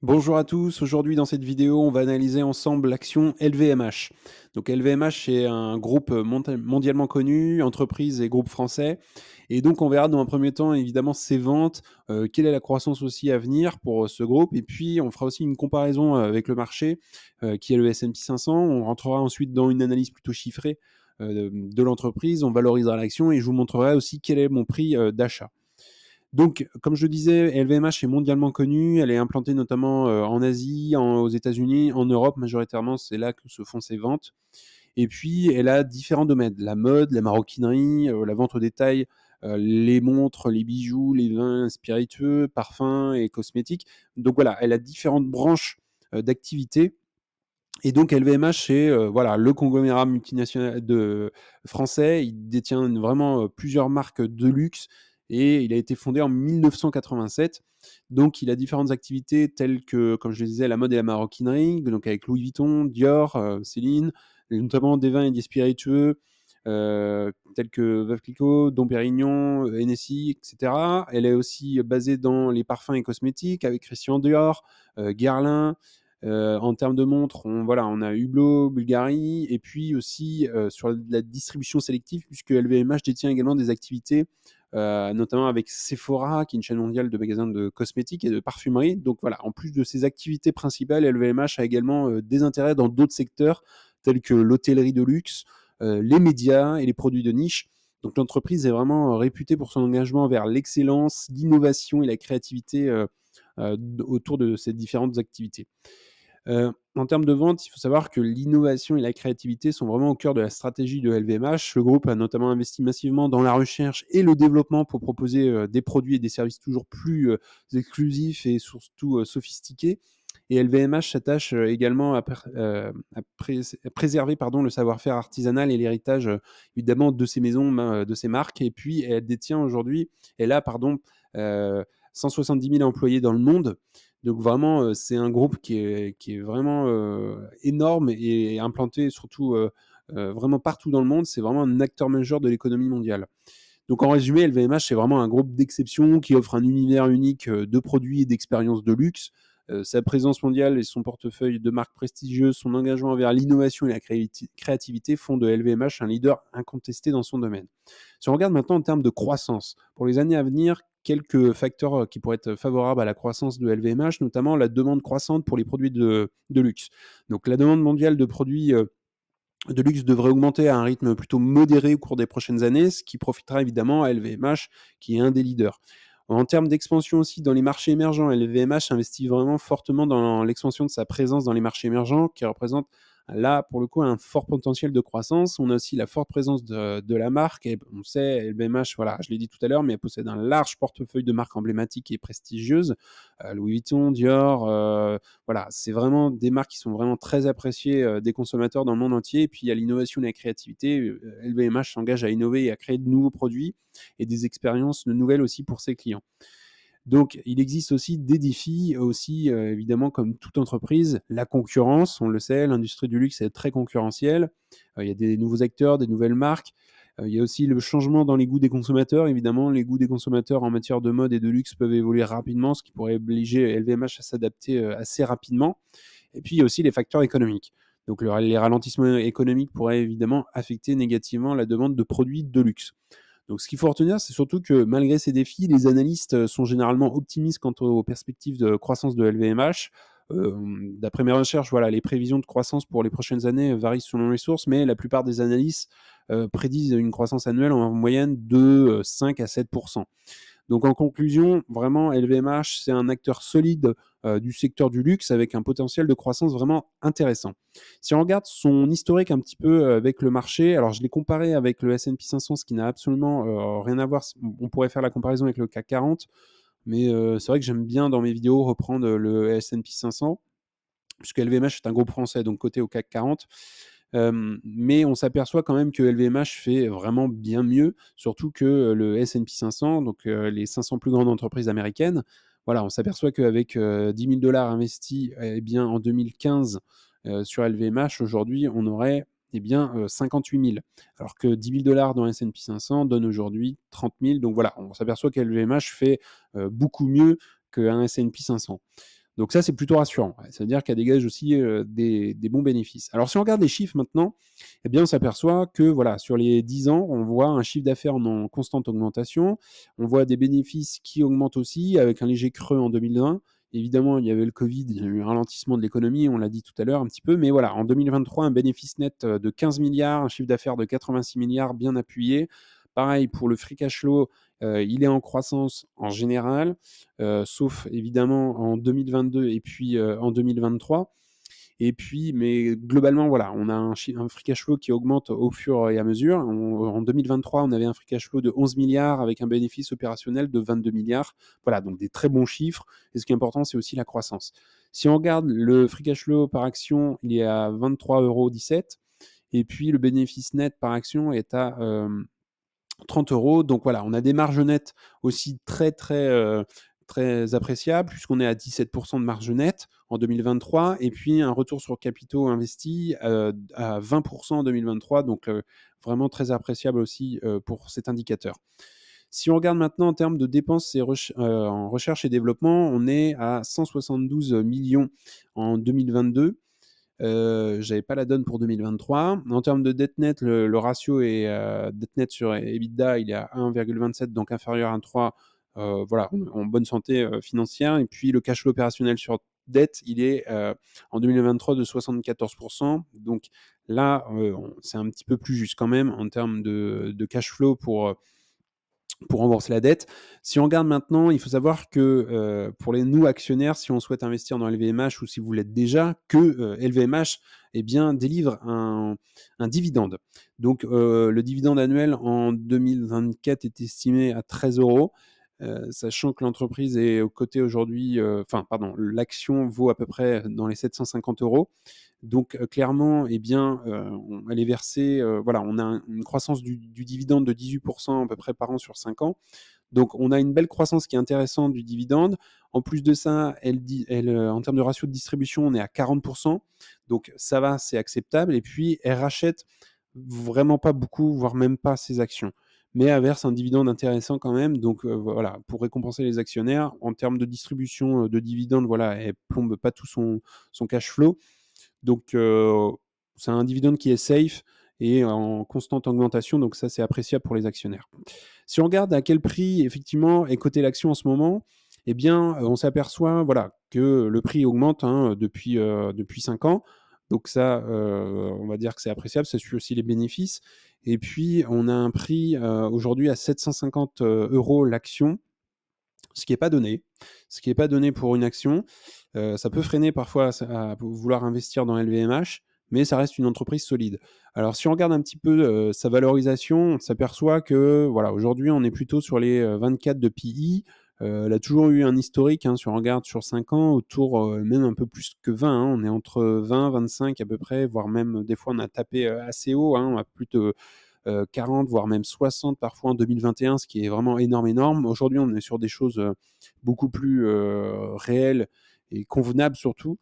Bonjour à tous, aujourd'hui dans cette vidéo, on va analyser ensemble l'action LVMH. Donc LVMH c'est un groupe mondialement connu, entreprise et groupe français. Et donc on verra dans un premier temps évidemment ses ventes, quelle est la croissance aussi à venir pour ce groupe. Et puis on fera aussi une comparaison avec le marché qui est le S&P 500. On rentrera ensuite dans une analyse plutôt chiffrée de l'entreprise, on valorisera l'action et je vous montrerai aussi quel est mon prix d'achat. Donc, comme je le disais, LVMH est mondialement connue. Elle est implantée notamment en Asie, aux États-Unis, en Europe majoritairement. C'est là que se font ses ventes. Et puis, elle a différents domaines la mode, la maroquinerie, la vente au détail, les montres, les bijoux, les vins spiritueux, parfums et cosmétiques. Donc voilà, elle a différentes branches d'activité. Et donc LVMH, c'est voilà, le conglomérat multinational français. Il détient vraiment plusieurs marques de luxe et il a été fondé en 1987. Donc il a différentes activités telles que, comme je le disais, la mode et la maroquinerie, donc avec Louis Vuitton, Dior, Céline, et notamment des vins et des spiritueux tels que Veuve Clicquot, Dom Pérignon, Hennessy, etc. Elle est aussi basée dans les parfums et cosmétiques avec Christian Dior, Guerlain. En termes de montres, on a Hublot, Bulgari, et puis aussi sur la distribution sélective, puisque LVMH détient également des activités, notamment avec Sephora, qui est une chaîne mondiale de magasins de cosmétiques et de parfumerie. Donc voilà, en plus de ses activités principales, LVMH a également des intérêts dans d'autres secteurs, tels que l'hôtellerie de luxe, les médias et les produits de niche. Donc l'entreprise est vraiment réputée pour son engagement vers l'excellence, l'innovation et la créativité autour de ces différentes activités. En termes de vente, il faut savoir que l'innovation et la créativité sont vraiment au cœur de la stratégie de LVMH. Le groupe a notamment investi massivement dans la recherche et le développement pour proposer des produits et des services toujours plus exclusifs et surtout sophistiqués. Et LVMH s'attache également à préserver pardon, le savoir-faire artisanal et l'héritage évidemment de ces maisons, de ces marques. Et puis elle détient aujourd'hui, elle a pardon, 170 000 employés dans le monde. Donc vraiment, c'est un groupe qui est vraiment énorme et implanté surtout vraiment partout dans le monde. C'est vraiment un acteur majeur de l'économie mondiale. Donc en résumé, LVMH, c'est vraiment un groupe d'exception qui offre un univers unique de produits et d'expériences de luxe. Sa présence mondiale et son portefeuille de marques prestigieuses, son engagement envers l'innovation et la créativité font de LVMH un leader incontesté dans son domaine. Si on regarde maintenant en termes de croissance, pour les années à venir, quelques facteurs qui pourraient être favorables à la croissance de LVMH, notamment la demande croissante pour les produits de luxe. Donc la demande mondiale de produits de luxe devrait augmenter à un rythme plutôt modéré au cours des prochaines années, ce qui profitera évidemment à LVMH, qui est un des leaders. En termes d'expansion aussi dans les marchés émergents, LVMH investit vraiment fortement dans l'expansion de sa présence dans les marchés émergents, qui représente là, pour le coup, un fort potentiel de croissance. On a aussi la forte présence de la marque. Et on sait, LVMH, voilà, je l'ai dit tout à l'heure, mais elle possède un large portefeuille de marques emblématiques et prestigieuses. Louis Vuitton, Dior, voilà, c'est vraiment des marques qui sont vraiment très appréciées des consommateurs dans le monde entier. Et puis il y a l'innovation et la créativité. LVMH s'engage à innover et à créer de nouveaux produits et des expériences nouvelles aussi pour ses clients. Donc, il existe aussi des défis, aussi évidemment comme toute entreprise, la concurrence, on le sait, l'industrie du luxe est très concurrentielle. Il y a des nouveaux acteurs, des nouvelles marques. Il y a aussi le changement dans les goûts des consommateurs. Évidemment, les goûts des consommateurs en matière de mode et de luxe peuvent évoluer rapidement, ce qui pourrait obliger LVMH à s'adapter assez rapidement. Et puis, il y a aussi les facteurs économiques. Donc, les ralentissements économiques pourraient évidemment affecter négativement la demande de produits de luxe. Donc, ce qu'il faut retenir, c'est surtout que malgré ces défis, les analystes sont généralement optimistes quant aux perspectives de croissance de LVMH. D'après mes recherches, voilà, les prévisions de croissance pour les prochaines années varient selon les sources, mais la plupart des analystes prédisent une croissance annuelle en moyenne de 5 à 7. Donc en conclusion, vraiment, LVMH, c'est un acteur solide du secteur du luxe avec un potentiel de croissance vraiment intéressant. Si on regarde son historique un petit peu avec le marché, alors je l'ai comparé avec le S&P 500, ce qui n'a absolument rien à voir. On pourrait faire la comparaison avec le CAC 40, mais c'est vrai que j'aime bien dans mes vidéos reprendre le S&P 500, puisque LVMH est un groupe français, donc coté au CAC 40. Mais on s'aperçoit quand même que LVMH fait vraiment bien mieux, surtout que le S&P 500, donc les 500 plus grandes entreprises américaines. Voilà, on s'aperçoit qu'avec 10 000 investis eh bien, en 2015 sur LVMH, aujourd'hui, on aurait eh bien, 58 000. Alors que 10 000 dans le S&P 500 donne aujourd'hui 30 000. Donc voilà, on s'aperçoit que LVMH fait beaucoup mieux qu'un S&P 500. Donc ça, c'est plutôt rassurant. Ouais, ça veut dire qu'elle dégage aussi, des bons bénéfices. Alors si on regarde les chiffres maintenant, eh bien on s'aperçoit que voilà, sur les 10 ans, on voit un chiffre d'affaires en constante augmentation. On voit des bénéfices qui augmentent aussi avec un léger creux en 2020. Évidemment, il y avait le covid, il y a eu un ralentissement de l'économie, on l'a dit tout à l'heure un petit peu, mais voilà, en 2023, un bénéfice net, de 15 000 000 un chiffre d'affaires de 86 000 000 bien appuyé. Pareil pour le free cash flow, il est en croissance en général, sauf évidemment en 2022 et puis, en 2023. Et puis, mais globalement, voilà, on a un free cash flow qui augmente au fur et à mesure. En 2023, on avait un free cash flow de 11 milliards avec un bénéfice opérationnel de 22 milliards. Voilà, donc des très bons chiffres. Et ce qui est important, c'est aussi la croissance. Si on regarde le free cash flow par action, il est à 23,17 €. Et puis, le bénéfice net par action est à 30 €. Donc voilà, on a des marges nettes aussi très appréciables puisqu'on est à 17% de marge nette en 2023 et puis un retour sur capitaux investis, à 20% en 2023, donc vraiment très appréciable aussi, pour cet indicateur. Si on regarde maintenant en termes de dépenses et en recherche et développement, on est à 172 millions en 2022. J'avais pas la donne pour 2023. En termes de dette nette, le ratio est, dette nette sur EBITDA, il est à 1,27, donc inférieur à 3. Voilà, en bonne santé, financière. Et puis le cash flow opérationnel sur dette, il est, en 2023 de 74. Donc là, c'est un petit peu plus juste quand même en termes de cash flow pour rembourser la dette. Si on regarde maintenant, il faut savoir que pour les nous actionnaires, si on souhaite investir dans LVMH ou si vous l'êtes déjà, que LVMH eh bien, délivre un dividende. Donc le dividende annuel en 2024 est estimé à 13 €. Sachant que l'entreprise est cotée aujourd'hui, enfin pardon, l'action vaut à peu près dans les 750 €. Donc clairement, eh bien, elle est versée, voilà, on a une croissance du dividende de 18% à peu près par an sur 5 ans. Donc on a une belle croissance qui est intéressante du dividende. En plus de ça, en termes de ratio de distribution, on est à 40%. Donc ça va, c'est acceptable. Et puis elle rachète vraiment pas beaucoup, voire même pas ses actions. Mais elle verse un dividende intéressant quand même. Donc voilà, pour récompenser les actionnaires, en termes de distribution de dividendes, voilà, elle plombe pas tout son cash flow. Donc, c'est un dividende qui est safe et en constante augmentation, donc ça, c'est appréciable pour les actionnaires. Si on regarde à quel prix, effectivement, est cotée l'action en ce moment, eh bien, on s'aperçoit, voilà, que le prix augmente, hein, depuis 5 ans. Donc ça, on va dire que c'est appréciable, ça suit aussi les bénéfices. Et puis, on a un prix, aujourd'hui à 750 € l'action, ce qui est pas donné. Ce qui est pas donné pour une action. Ça peut freiner parfois à vouloir investir dans LVMH, mais ça reste une entreprise solide. Alors si on regarde un petit peu, sa valorisation, on s'aperçoit que, voilà, aujourd'hui, on est plutôt sur les, 24 de PI. Elle a toujours eu un historique, hein, si on regarde sur 5 ans, autour, même un peu plus que 20, hein. On est entre 20-25 à peu près, voire même des fois on a tapé, assez haut, hein, à plus de 40, voire même 60 parfois en 2021, ce qui est vraiment énorme, énorme. Aujourd'hui, on est sur des choses beaucoup plus réelles et convenables surtout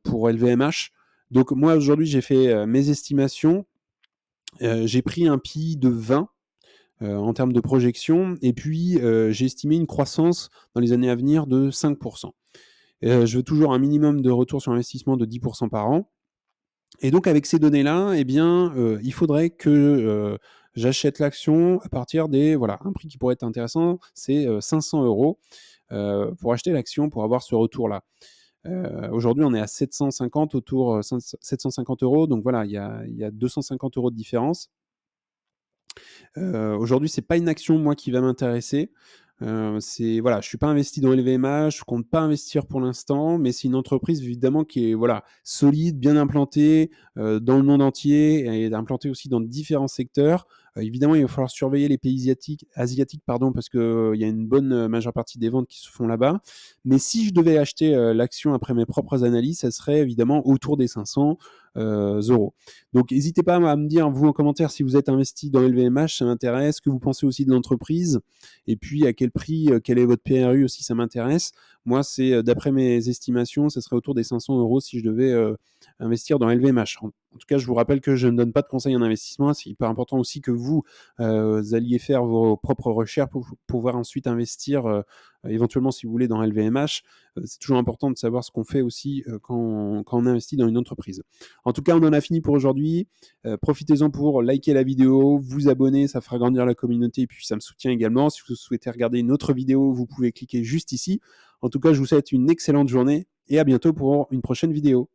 pour LVMH. Donc moi, aujourd'hui, j'ai fait mes estimations. J'ai pris un PI de 20 en termes de projection et puis j'ai estimé une croissance dans les années à venir de 5%. Je veux toujours un minimum de retour sur investissement de 10% par an. Et donc avec ces données-là, eh bien, il faudrait que, j'achète l'action à partir des voilà, un prix qui pourrait être intéressant, c'est, 500 €, pour acheter l'action, pour avoir ce retour-là. Aujourd'hui, on est à 750, autour, 750 €, donc voilà, il y a 250 € de différence. Aujourd'hui, c'est pas une action, moi, qui va m'intéresser. C'est voilà, je suis pas investi dans LVMH, je compte pas investir pour l'instant, mais c'est une entreprise évidemment qui est, voilà, solide, bien implantée, dans le monde entier et implantée aussi dans différents secteurs. Évidemment, il va falloir surveiller les pays asiatiques pardon, parce que, il y a une bonne, majeure partie des ventes qui se font là-bas. Mais si je devais acheter, l'action après mes propres analyses, ça serait évidemment autour des 500 €. Donc n'hésitez pas à me dire, vous, en commentaire, si vous êtes investi dans LVMH, ça m'intéresse, ce que vous pensez aussi de l'entreprise et puis à quel prix, quel est votre PRU aussi, ça m'intéresse. Moi, c'est, d'après mes estimations, ce serait autour des 500 € si je devais, investir dans LVMH. En tout cas, je vous rappelle que je ne donne pas de conseils en investissement. C'est hyper important aussi que vous, alliez faire vos propres recherches pour pouvoir ensuite investir, éventuellement, si vous voulez, dans LVMH. C'est toujours important de savoir ce qu'on fait aussi, quand on investit dans une entreprise. En tout cas, on en a fini pour aujourd'hui. Profitez-en pour liker la vidéo, vous abonner, ça fera grandir la communauté et puis ça me soutient également. Si vous souhaitez regarder une autre vidéo, vous pouvez cliquer juste ici. En tout cas, je vous souhaite une excellente journée et à bientôt pour une prochaine vidéo.